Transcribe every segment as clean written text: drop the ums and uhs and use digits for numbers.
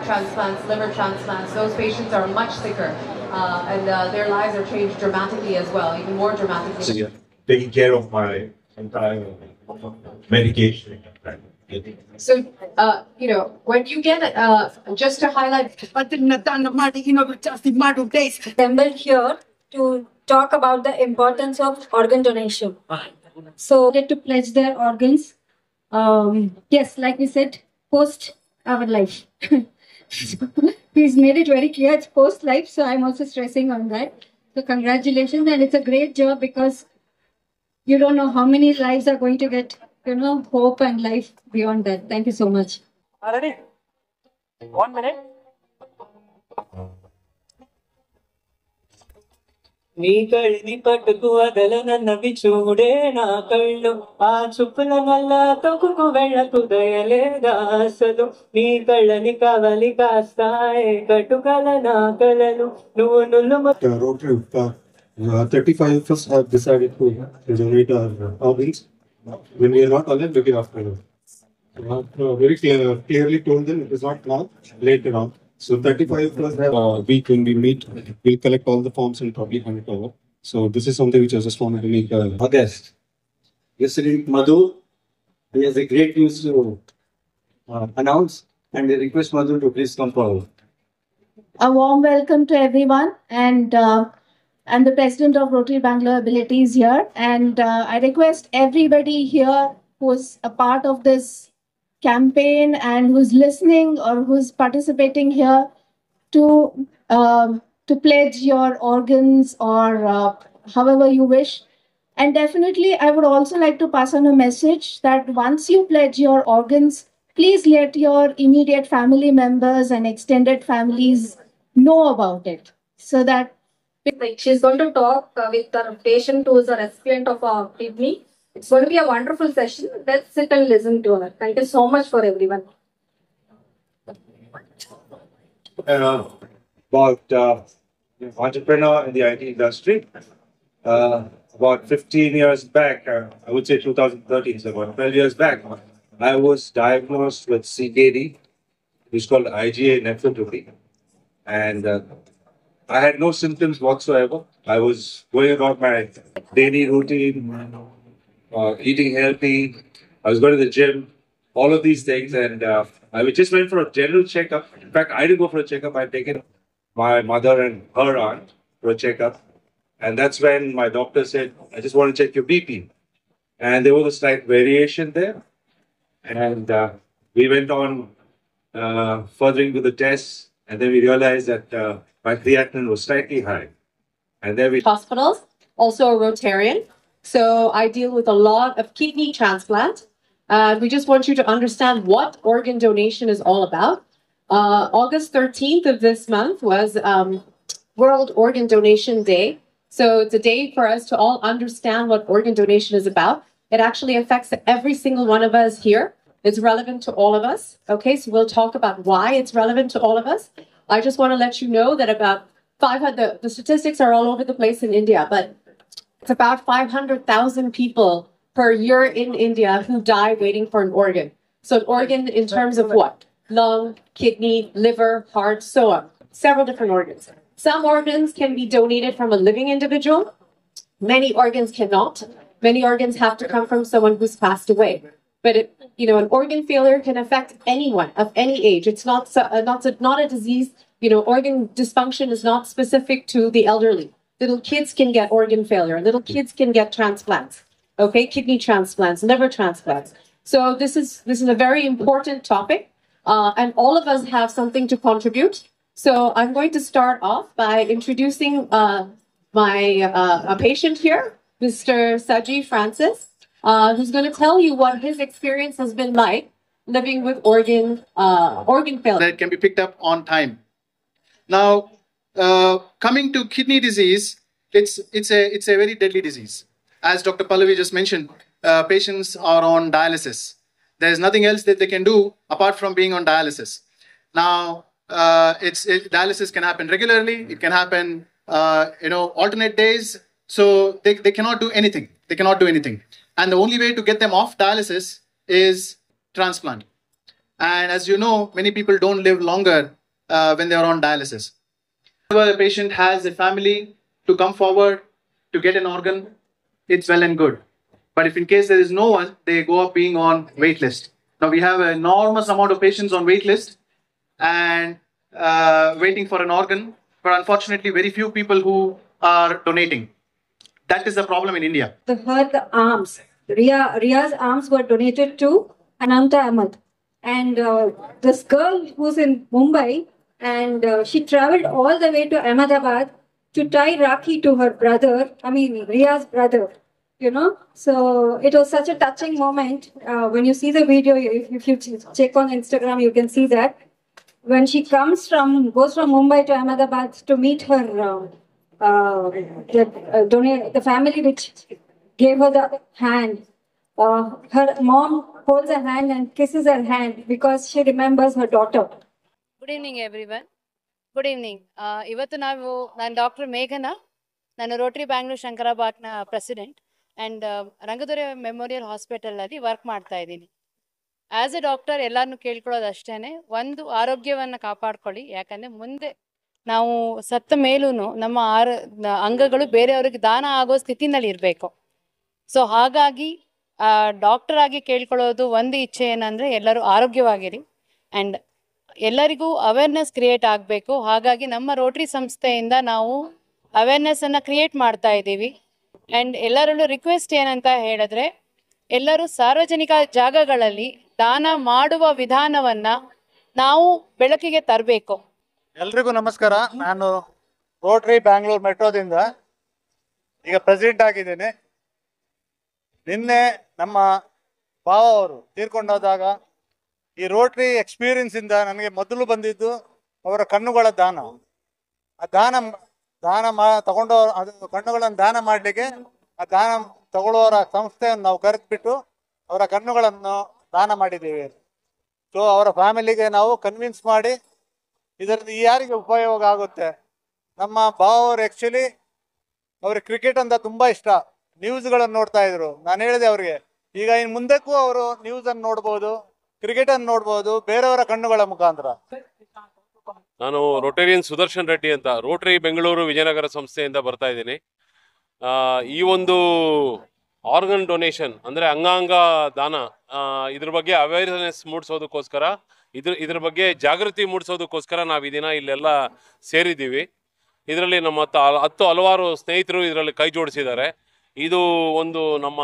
transplants, liver transplants, those patients are much sicker and their lives are changed dramatically as well, even more dramatically. So yeah, taking care of my entire medication. So, when you get, just to highlight, assembled here to talk about the importance of organ donation. So, get to pledge their organs. Yes, like we said, post our life. He's made it very clear it's post life, so I'm also stressing on that. So, congratulations, and it's a great job because you don't know how many lives are going to get, hope and life beyond that. Thank you so much. Already? 1 minute. నీ కళ్ళని పట్టుకు వదలనన్నవి చూడే నా కళ్ళు ఆ చుప్పుల వల్ల తొక్కుకు వెళ్ళకు దయలేదా అసలు నీ కళ్ళని కవలి కాస్తాయే కట్టుకల నా కలలు నువ్వు నుల్లు Rotary 35 of us have decided to donate our organs. When we are not alive, maybe after. Very clearly told them it is not now, later on. So 35 of us have a week when we meet, we'll collect all the forms and probably hand it over. So this is something which I just wanted to make. August. Yesterday, Madhu, he has a great news to announce, and I request Madhu to please come forward. A warm welcome to everyone, and I'm the president of Rotary Bangalore Abilities here, and I request everybody here who's a part of this campaign and who's listening or who's participating here to pledge your organs or however you wish. And definitely, I would also like to pass on a message that once you pledge your organs, please let your immediate family members and extended families know about it, so that She's going to talk with a patient who is a recipient of a kidney. It's going to be a wonderful session. Let's sit and listen to her. Thank you so much for everyone. About entrepreneur in the IT industry. About 15 years back, I would say 2013, so about 12 years back, I was diagnosed with CKD, which is called IgA nephropathy. And I had no symptoms whatsoever. I was going about my daily routine, eating healthy. I was going to the gym, all of these things. And I just went for a general checkup. In fact, I didn't go for a checkup. I had taken my mother and her aunt for a checkup. And that's when my doctor said, I just want to check your BP. And there was a slight variation there. And we went on furthering with the tests. And then we realized that my creatinine was slightly high. And then we... Hospitals, also a Rotarian. So I deal with a lot of kidney transplant. We just want you to understand what organ donation is all about. August 13th of this month was World Organ Donation Day. So it's a day for us to all understand what organ donation is about. It actually affects every single one of us here. It's relevant to all of us. Okay, so we'll talk about why it's relevant to all of us. I just want to let you know that about 500, the statistics are all over the place in India, but it's about 500,000 people per year in India who die waiting for an organ. So an organ in terms of what? Lung, kidney, liver, heart, so on. Several different organs. Some organs can be donated from a living individual. Many organs cannot. Many organs have to come from someone who's passed away. But an organ failure can affect anyone of any age. It's not a disease. Organ dysfunction is not specific to the elderly. Little kids can get organ failure. Little kids can get transplants. Okay, kidney transplants, liver transplants. So this is a very important topic, and all of us have something to contribute. So I'm going to start off by introducing a patient here, Mr. Saji Francis, who's going to tell you what his experience has been like living with organ failure. That can be picked up on time. Now, coming to kidney disease, it's a very deadly disease. As Dr. Pallavi just mentioned, patients are on dialysis. There is nothing else that they can do apart from being on dialysis. Now, dialysis can happen regularly. It can happen, alternate days. So they cannot do anything. They cannot do anything. And the only way to get them off dialysis is transplant. And as you know, many people don't live longer when they are on dialysis. Whenever the patient has a family to come forward to get an organ, it's well and good. But if in case there is no one, they go up being on wait list. Now we have an enormous amount of patients on wait list and waiting for an organ, but unfortunately very few people who are donating. That is the problem in India. The arms, Ria's arms were donated to Ananta Ahmed. And this girl who's in Mumbai, and she traveled all the way to Ahmedabad to tie Rakhi to her brother, Ria's brother, you know. So it was such a touching moment. When you see the video, if you check on Instagram, you can see that. When she goes from Mumbai to Ahmedabad to meet her, the family which gave her the hand, her mom holds her hand and kisses her hand because she remembers her daughter. Good evening, everyone. Good evening. Ivattu ನಾನು doctor ಮೇಘನಾ, ನಾನು Rotary Bangalore ಶಂಕರಾಬಾಗ್ನ president and Rangadore memorial ಹಾಸ್ಪಿಟಲಲ್ಲಿ work ಮಾಡ್ತಾ ಇದ್ದೀನಿ. As A doctor ಎಲ್ಲರನ್ನೂ ಕೇಳ್ಕೊಳ್ಳೋದು ಅಷ್ಟೇ, ಒಂದು ಆರೋಗ್ಯವನ್ನು ಕಾಪಾಡ್ಕೊಳ್ಳಿ. ಯಾಕಂದರೆ ಮುಂದೆ ನಾವು ಸತ್ತ ಮೇಲೂ ನಮ್ಮ ಅಂಗಗಳು ಬೇರೆಯವ್ರಿಗೆ ದಾನ ಆಗೋ ಸ್ಥಿತಿನಲ್ಲಿ ಇರಬೇಕು. ಸೊ ಹಾಗಾಗಿ ಡಾಕ್ಟರ್ ಆಗಿ ಕೇಳ್ಕೊಳ್ಳೋದು ಒಂದು ಇಚ್ಛೆ ಏನಂದರೆ ಎಲ್ಲರೂ ಆರೋಗ್ಯವಾಗಿರಿ ಆ್ಯಂಡ್ ಎಲ್ಲರಿಗೂ ಅವೇರ್ನೆಸ್ ಕ್ರಿಯೇಟ್ ಆಗಬೇಕು. ಹಾಗಾಗಿ ನಮ್ಮ ರೋಟರಿ ಸಂಸ್ಥೆಯಿಂದ ನಾವು ಅವೇರ್ನೆಸ್ಸನ್ನು ಕ್ರಿಯೇಟ್ ಮಾಡ್ತಾ ಇದ್ದೀವಿ. ಆ್ಯಂಡ್ ಎಲ್ಲರಲ್ಲೂ ರಿಕ್ವೆಸ್ಟ್ ಏನಂತ ಹೇಳಿದ್ರೆ, ಎಲ್ಲರೂ ಸಾರ್ವಜನಿಕ ಜಾಗಗಳಲ್ಲಿ ದಾನ ಮಾಡುವ ವಿಧಾನವನ್ನು ನಾವು ಬೆಳಕಿಗೆ ತರಬೇಕು. ಎಲ್ರಿಗೂ ನಮಸ್ಕಾರ. ನಾನು ರೋಟರಿ ಬ್ಯಾಂಗ್ಳೂರ್ ಮೆಟ್ರೋದಿಂದ ಈಗ ಪ್ರೆಸಿಡೆಂಟ್ ಆಗಿದ್ದೇನೆ. ನಿನ್ನೆ ನಮ್ಮ ಭಾವ ಅವರು ತೀರ್ಕೊಂಡೋದಾಗ ಈ ರೋಟರಿ ಎಕ್ಸ್ಪೀರಿಯನ್ಸ್ ಇಂದ ನನಗೆ ಮೊದಲು ಬಂದಿದ್ದು ಅವರ ಕಣ್ಣುಗಳ ದಾನ. ಆ ತಗೊಂಡೋ ಅದು ಕಣ್ಣುಗಳನ್ನು ದಾನ ಮಾಡಲಿಕ್ಕೆ ಆ ದಾನ ತಗೊಳ್ಳೋರ ಸಂಸ್ಥೆಯನ್ನು ನಾವು ಕರೆದ್ಬಿಟ್ಟು ಅವರ ಕಣ್ಣುಗಳನ್ನು ದಾನ ಮಾಡಿದ್ದೇವೆ. ಸೊ ಅವರ ಫ್ಯಾಮಿಲಿಗೆ ನಾವು ಕನ್ವಿನ್ಸ್ ಮಾಡಿ ಇದರಿಂದ ಯಾರಿಗೆ ಉಪಯೋಗ ಆಗುತ್ತೆ. ನಮ್ಮ ಭಾವ ಅವರು ಆ್ಯಕ್ಚುಲಿ ಅವ್ರಿಗೆ ಕ್ರಿಕೆಟ್ ಅಂತ ತುಂಬ ಇಷ್ಟ. ನ್ಯೂಸ್ಗಳನ್ನು ನೋಡ್ತಾ ಇದ್ರು. ನಾನು ಹೇಳಿದೆ ಅವ್ರಿಗೆ, ಈಗ ಇನ್ನು ಮುಂದಕ್ಕೂ ಅವರು ನ್ಯೂಸನ್ನು ನೋಡ್ಬೋದು, ಕ್ರಿಕೆಟನ್ನು ನೋಡ್ಬೋದು ಬೇರೆಯವರ ಕಣ್ಣುಗಳ ಮುಖಾಂತರ. ನಾನು ರೋಟೇರಿಯನ್ ಸುದರ್ಶನ್ ರೆಡ್ಡಿ ಅಂತ ರೋಟರಿ ಬೆಂಗಳೂರು ವಿಜಯನಗರ ಸಂಸ್ಥೆಯಿಂದ ಬರ್ತಾ ಇದ್ದೀನಿ. ಈ ಒಂದು ಆರ್ಗನ್ ಡೊನೇಷನ್ ಅಂದರೆ ಅಂಗಾಂಗ ದಾನ, ಇದ್ರ ಬಗ್ಗೆ ಅವೇರ್ನೆಸ್ ಮೂಡಿಸೋದಕ್ಕೋಸ್ಕರ, ಇದ್ರ ಬಗ್ಗೆ ಜಾಗೃತಿ ಮೂಡಿಸೋದಕ್ಕೋಸ್ಕರ ನಾವು ಈ ದಿನ ಇಲ್ಲೆಲ್ಲ ಸೇರಿದ್ದೀವಿ. ಇದರಲ್ಲಿ ನಮ್ಮ ಹಲವಾರು ಸ್ನೇಹಿತರು ಇದರಲ್ಲಿ ಕೈ ಜೋಡಿಸಿದ್ದಾರೆ. ಇದು ಒಂದು ನಮ್ಮ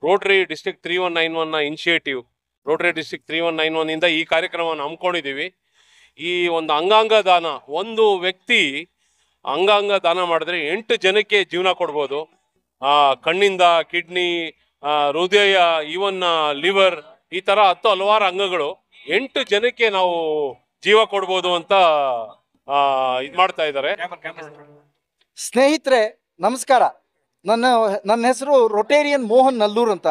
ರೋಟರಿ ಡಿಸ್ಟ್ರಿಕ್ಟ್ 3191ನ ಇನಿಷಿಯೇಟಿವ್. ರೋಟರಿ ಡಿಸ್ಟ್ರಿಕ್ಟ್ 3191 ಇಂದ ಈ ಕಾರ್ಯಕ್ರಮವನ್ನು ಹಮ್ಮಿಕೊಂಡಿದ್ದೀವಿ. ಈ ಒಂದು ಅಂಗಾಂಗ ದಾನ, ಒಂದು ವ್ಯಕ್ತಿ ಅಂಗಾಂಗ ದಾನ ಮಾಡಿದ್ರೆ 8 ಜನಕ್ಕೆ ಜೀವನ ಕೊಡ್ಬೋದು. ಕಣ್ಣಿಂದ ಕಿಡ್ನಿ, ಹೃದಯ, ಈವನ್ ಲಿವರ್, ಈ ಥರ ಹಲವಾರು ಅಂಗಗಳು 8 ಜನಕ್ಕೆ ನಾವು ಜೀವ ಕೊಡ್ಬೋದು ಅಂತ ಇದು ಮಾಡ್ತಾ ಇದ್ದಾರೆ. ಸ್ನೇಹಿತರೆ ನಮಸ್ಕಾರ. ನನ್ನ ಹೆಸರು ರೊಟೇರಿಯನ್ ಮೋಹನ್ ನಲ್ಲೂರ್ ಅಂತ.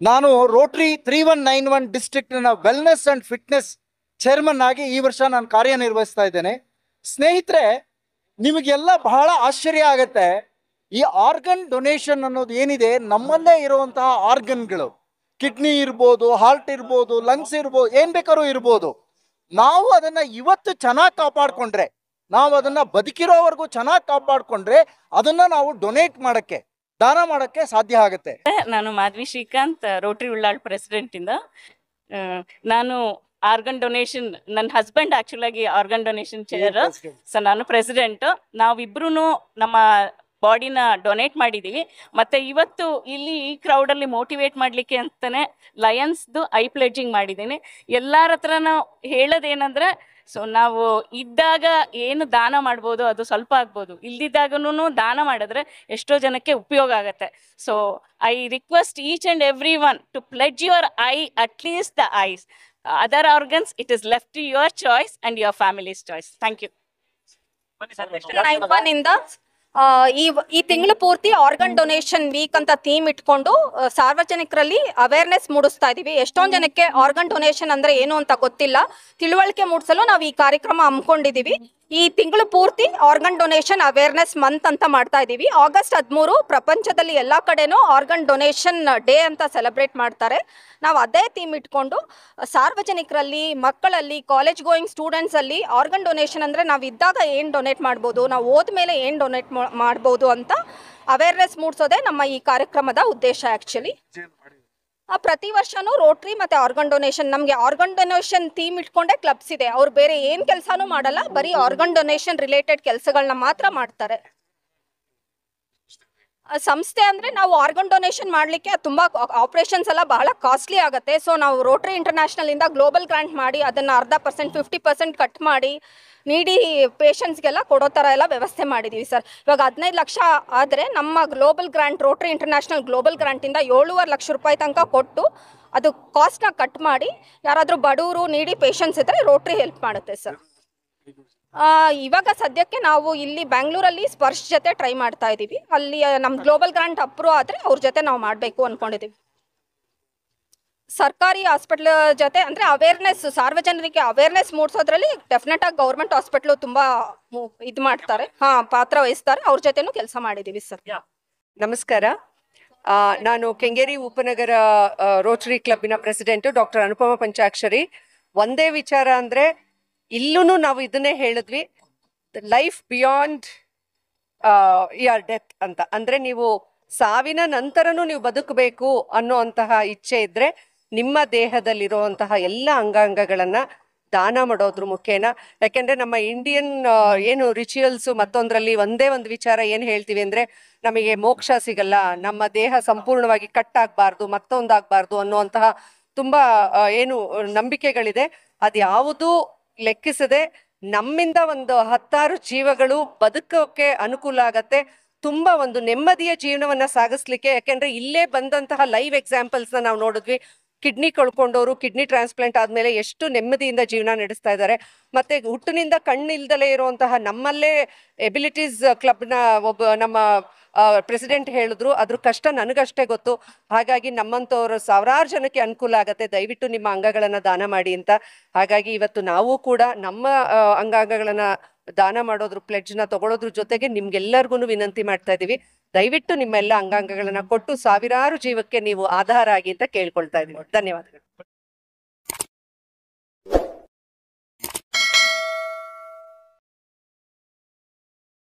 ನಾನು ರೋಟರಿ 3191 ಡಿಸ್ಟ್ರಿಕ್ಟ್ನ ವೆಲ್ನೆಸ್ ಆ್ಯಂಡ್ ಫಿಟ್ನೆಸ್ ಚೇರ್ಮನ್ ಆಗಿ ಈ ವರ್ಷ ನಾನು ಕಾರ್ಯನಿರ್ವಹಿಸ್ತಾ ಇದ್ದೇನೆ. ಸ್ನೇಹಿತರೆ, ನಿಮಗೆಲ್ಲ ಬಹಳ ಆಶ್ಚರ್ಯ ಆಗುತ್ತೆ. ಈ ಆರ್ಗನ್ ಡೊನೇಷನ್ ಅನ್ನೋದು ಏನಿದೆ, ನಮ್ಮಲ್ಲೇ ಇರುವಂತಹ ಆರ್ಗನ್ಗಳು, ಕಿಡ್ನಿ ಇರ್ಬೋದು, ಹಾರ್ಟ್ ಇರ್ಬೋದು, ಲಂಗ್ಸ್ ಇರ್ಬೋದು, ಏನು ಬೇಕಾದ್ರೂ ಇರ್ಬೋದು. ನಾವು ಅದನ್ನು ಇವತ್ತು ಚೆನ್ನಾಗಿ ಕಾಪಾಡಿಕೊಂಡ್ರೆ, ನಾವು ಅದನ್ನು ಬದುಕಿರೋವರೆಗೂ ಚೆನ್ನಾಗಿ ಕಾಪಾಡಿಕೊಂಡ್ರೆ ಅದನ್ನು ನಾವು ಡೊನೇಟ್ ಮಾಡೋಕ್ಕೆ, ದಾನ ಮಾಡೋಕ್ಕೆ ಸಾಧ್ಯ ಆಗುತ್ತೆ. ನಾನು ಮಾಧವಿ ಶ್ರೀಕಾಂತ್, ರೋಟರಿ ಉಳ್ಳಾಳ್ ಪ್ರೆಸಿಡೆಂಟಿಂದ. ನಾನು ಆರ್ಗನ್ ಡೊನೇಷನ್, ನನ್ನ ಹಸ್ಬೆಂಡ್ ಆ್ಯಕ್ಚುಲಾಗಿ ಆರ್ಗನ್ ಡೊನೇಷನ್ ಚೇರ್, ಸೊ ನಾನು ಪ್ರೆಸಿಡೆಂಟ್. ನಾವಿಬ್ರು ನಮ್ಮ ಬಾಡಿನ ಡೊನೇಟ್ ಮಾಡಿದ್ದೀವಿ. ಮತ್ತು ಇವತ್ತು ಇಲ್ಲಿ ಈ ಕ್ರೌಡಲ್ಲಿ ಮೋಟಿವೇಟ್ ಮಾಡಲಿಕ್ಕೆ ಅಂತಲೇ ಲಯನ್ಸ್ದು ಐ ಪ್ಲೆಡ್ಜಿಂಗ್ ಮಾಡಿದ್ದೀನಿ. ಎಲ್ಲರ ಹತ್ರನೂ ಹೇಳೋದೇನೆಂದರೆ, ಸೊ ನಾವು ಇದ್ದಾಗ ಏನು ದಾನ ಮಾಡ್ಬೋದು ಅದು ಸ್ವಲ್ಪ ಆಗ್ಬೋದು, ಇಲ್ದಿದ್ದಾಗೂ ದಾನ ಮಾಡಿದ್ರೆ ಎಷ್ಟೋ ಜನಕ್ಕೆ ಉಪಯೋಗ ಆಗುತ್ತೆ. So I request each and every one to pledge your eye, at least the eyes. Other organs, it is left to your choice and your family's choice. Thank you. ಈ ತಿಂಗಳು ಪೂರ್ತಿ ಆರ್ಗನ್ ಡೊನೇಷನ್ ವೀಕ್ ಅಂತ theme ಇಟ್ಕೊಂಡು ಸಾರ್ವಜನಿಕರಲ್ಲಿ awareness ಮೂಡಿಸ್ತಾ ಇದೀವಿ. ಎಷ್ಟೊಂದು ಜನಕ್ಕೆ organ donation ಅಂದ್ರೆ ಏನು ಅಂತ ಗೊತ್ತಿಲ್ಲ. ತಿಳುವಳಿಕೆ ಮೂಡಿಸಲು ನಾವು ಈ ಕಾರ್ಯಕ್ರಮ ಹಮ್ಮಿಕೊಂಡಿದೀವಿ. ಈ ತಿಂಗಳು ಪೂರ್ತಿ ಆರ್ಗನ್ ಡೊನೇಷನ್ ಅವೇರ್ನೆಸ್ ಮಂತ್ ಅಂತ ಮಾಡ್ತಾ ಇದ್ದೀವಿ. ಆಗಸ್ಟ್ 13 ಪ್ರಪಂಚದಲ್ಲಿ ಎಲ್ಲ ಕಡೆನೂ ಆರ್ಗನ್ ಡೊನೇಷನ್ ಡೇ ಅಂತ ಸೆಲೆಬ್ರೇಟ್ ಮಾಡ್ತಾರೆ. ನಾವು ಅದೇ ಥೀಮ್ ಇಟ್ಕೊಂಡು ಸಾರ್ವಜನಿಕರಲ್ಲಿ, ಮಕ್ಕಳಲ್ಲಿ, ಕಾಲೇಜ್ ಗೋಯಿಂಗ್ ಸ್ಟೂಡೆಂಟ್ಸಲ್ಲಿ ಆರ್ಗನ್ ಡೊನೇಷನ್ ಅಂದರೆ ನಾವು ಇದ್ದಾಗ ಏನು ಡೊನೇಟ್ ಮಾಡ್ಬೋದು, ನಾವು ಹೋದ್ಮೇಲೆ ಏನು ಡೊನೇಟ್ ಮಾಡ್ಬೋದು ಅಂತ ಅವೇರ್ನೆಸ್ ಮೂಡಿಸೋದೇ ನಮ್ಮ ಈ ಕಾರ್ಯಕ್ರಮದ ಉದ್ದೇಶ. ಆ್ಯಕ್ಚುಲಿ ಪ್ರತಿ ವರ್ಷನೂ ರೋಟ್ರಿ ಮತ್ತು ಆರ್ಗನ್ ಡೊನೇಷನ್, ನಮಗೆ ಆರ್ಗನ್ ಡೊನೇಷನ್ ಥೀಮ್ ಇಟ್ಕೊಂಡೇ ಕ್ಲಬ್ಸ್ ಇದೆ. ಅವ್ರು ಬೇರೆ ಏನು ಕೆಲಸನೂ ಮಾಡಲ್ಲ, ಬರೀ ಆರ್ಗನ್ ಡೊನೇಷನ್ ರಿಲೇಟೆಡ್ ಕೆಲಸಗಳನ್ನ ಮಾತ್ರ ಮಾಡ್ತಾರೆ. ಸಂಸ್ಥೆ ಅಂದರೆ ನಾವು ಆರ್ಗನ್ ಡೊನೇಷನ್ ಮಾಡಲಿಕ್ಕೆ ತುಂಬ ಆಪ್ರೇಷನ್ಸ್ ಎಲ್ಲ ಬಹಳ ಕಾಸ್ಟ್ಲಿ ಆಗುತ್ತೆ. ಸೊ ನಾವು ರೋಟ್ರಿ ಇಂಟರ್ನ್ಯಾಷನಲಿಂದ ಗ್ಲೋಬಲ್ ಗ್ರಾಂಟ್ ಮಾಡಿ ಅದನ್ನು 0.5% 50% ಕಟ್ ಮಾಡಿ ನೀಡಿ ಪೇಷಂಟ್ಸ್ಗೆಲ್ಲ ಕೊಡೋ ಥರ ಎಲ್ಲ ವ್ಯವಸ್ಥೆ ಮಾಡಿದ್ದೀವಿ ಸರ್. ಇವಾಗ 15 ಲಕ್ಷ ಆದರೆ ನಮ್ಮ global grant, Rotary international global ಗ್ರಾಂಟಿಂದ 7.5 ಲಕ್ಷ ರೂಪಾಯಿ ತನಕ ಕೊಟ್ಟು ಅದು ಕಾಸ್ಟ್ನ ಕಟ್ ಮಾಡಿ ಯಾರಾದರೂ ಬಡವರು ನೀಡಿ ಪೇಷಂಟ್ಸ್ ಇದ್ದರೆ ರೋಟ್ರಿ ಹೆಲ್ಪ್ ಮಾಡುತ್ತೆ ಸರ್. ಇವಾಗ ಸದ್ಯಕ್ಕೆ ನಾವು ಇಲ್ಲಿ ಬ್ಯಾಂಗ್ಳೂರಲ್ಲಿ ಸ್ಪರ್ಶ್ ಜೊತೆ ಟ್ರೈ ಮಾಡ್ತಾ ಇದ್ದೀವಿ. ಅಲ್ಲಿ ನಮ್ಮ ಗ್ಲೋಬಲ್ ಗ್ರಾಂಟ್ ಅಪ್ರೂವ್ ಆದರೆ ಅವ್ರ ಜೊತೆ ನಾವು ಮಾಡಬೇಕು ಅಂದ್ಕೊಂಡಿದ್ದೀವಿ. ಸರ್ಕಾರಿ ಹಾಸ್ಪಿಟ್ಲ್ ಜೊತೆ ಅಂದರೆ ಅವೇರ್ನೆಸ್, ಸಾರ್ವಜನಿಕರಿಗೆ ಅವೇರ್ನೆಸ್ ಮೂಡಿಸೋದ್ರಲ್ಲಿ ಡೆಫಿನೆಟ್ ಆಗಿ ಗೌರ್ಮೆಂಟ್ ಹಾಸ್ಪಿಟ್ಲು ತುಂಬ ಇದು ಮಾಡ್ತಾರೆ, ಪಾತ್ರ ವಹಿಸ್ತಾರೆ. ಅವ್ರ ಜೊತೆನೂ ಕೆಲಸ ಮಾಡಿದ್ದೀವಿ ಸರ್. ನಮಸ್ಕಾರ. ನಾನು ಕೆಂಗೇರಿ ಉಪನಗರ ರೋಟರಿ ಕ್ಲಬ್ಬಿನ ಪ್ರೆಸಿಡೆಂಟು ಡಾಕ್ಟರ್ ಅನುಪಮ ಪಂಚಾಕ್ಷರಿ. ಒಂದೇ ವಿಚಾರ ಅಂದರೆ ಇಲ್ಲೂ ನಾವು ಇದನ್ನೇ ಹೇಳಿದ್ವಿ, ಲೈಫ್ ಬಿಯಾಂಡ್ ಯುವರ್ ಡೆತ್ ಅಂತ. ಅಂದರೆ ನೀವು ಸಾವಿನ ನಂತರನೂ ನೀವು ಬದುಕಬೇಕು ಅನ್ನೋಂತಹ ಇಚ್ಛೆ ಇದ್ದರೆ ನಿಮ್ಮ ದೇಹದಲ್ಲಿರುವಂತಹ ಎಲ್ಲ ಅಂಗಾಂಗಗಳನ್ನು ದಾನ ಮಾಡೋದ್ರ ಮುಖೇನ. ಯಾಕೆಂದರೆ ನಮ್ಮ ಇಂಡಿಯನ್ ಏನು ರಿಚುವಲ್ಸು ಮತ್ತೊಂದರಲ್ಲಿ ಒಂದೇ ಒಂದು ವಿಚಾರ ಏನು ಹೇಳ್ತೀವಿ ಅಂದರೆ ನಮಗೆ ಮೋಕ್ಷ ಸಿಗಲ್ಲ, ನಮ್ಮ ದೇಹ ಸಂಪೂರ್ಣವಾಗಿ ಕಟ್ಟಾಗಬಾರ್ದು, ಮತ್ತೊಂದಾಗಬಾರ್ದು ಅನ್ನುವಂತಹ ತುಂಬ ಏನು ನಂಬಿಕೆಗಳಿದೆ. ಅದು ಯಾವುದೂ ಲೆಕ್ಕಿಸದೆ ನಮ್ಮಿಂದ ಒಂದು 10 ಜೀವಗಳು ಬದುಕೋಕ್ಕೆ ಅನುಕೂಲ ಆಗತ್ತೆ, ತುಂಬ ಒಂದು ನೆಮ್ಮದಿಯ ಜೀವನವನ್ನು ಸಾಗಿಸ್ಲಿಕ್ಕೆ. ಯಾಕೆಂದರೆ ಇಲ್ಲೇ ಬಂದಂತಹ ಲೈವ್ ಎಕ್ಸಾಂಪಲ್ಸ್ನ ನಾವು ನೋಡಿದ್ವಿ. ಕಿಡ್ನಿ ಕಳ್ಕೊಂಡವರು ಕಿಡ್ನಿ ಟ್ರಾನ್ಸ್ಪ್ಲಾಂಟ್ ಆದಮೇಲೆ ಎಷ್ಟು ನೆಮ್ಮದಿಯಿಂದ ಜೀವನ ನಡೆಸ್ತಾ ಇದ್ದಾರೆ. ಮತ್ತು ಹುಟ್ಟಿನಿಂದ ಕಣ್ಣಿಲ್ದಲೇ ಇರುವಂತಹ ನಮ್ಮಲ್ಲೇ ಎಬಿಲಿಟೀಸ್ ಕ್ಲಬ್ನ ನಮ್ಮ ಪ್ರೆಸಿಡೆಂಟ್ ಹೇಳಿದ್ರು, ಅದ್ರ ಕಷ್ಟ ನನಗಷ್ಟೇ ಗೊತ್ತು. ಹಾಗಾಗಿ ನಮ್ಮಂಥವ್ರು ಸಾವಿರಾರು ಜನಕ್ಕೆ ಅನುಕೂಲ ಆಗುತ್ತೆ, ದಯವಿಟ್ಟು ನಿಮ್ಮ ಅಂಗಗಳನ್ನು ದಾನ ಮಾಡಿ ಅಂತ. ಹಾಗಾಗಿ ಇವತ್ತು ನಾವು ಕೂಡ ನಮ್ಮ ಅಂಗಾಂಗಗಳನ್ನು ದಾನ ಮಾಡೋದ್ರ ಪ್ಲೆಡ್ಜ್ನ ತಗೊಳ್ಳೋದ್ರ ಜೊತೆಗೆ ನಿಮ್ಗೆಲ್ಲರಿಗೂ ವಿನಂತಿ ಮಾಡ್ತಾ ಇದ್ದೀವಿ, ದಯವಿಟ್ಟು ನಿಮ್ಮೆಲ್ಲ ಅಂಗಾಂಗಗಳನ್ನು ಕೊಟ್ಟು ಸಾವಿರಾರು ಜೀವಕ್ಕೆ ನೀವು ಆಧಾರ ಆಗಿ ಅಂತ ಕೇಳ್ಕೊಳ್ತಾ ಇದ್ದೀವಿ. ಧನ್ಯವಾದಗಳು.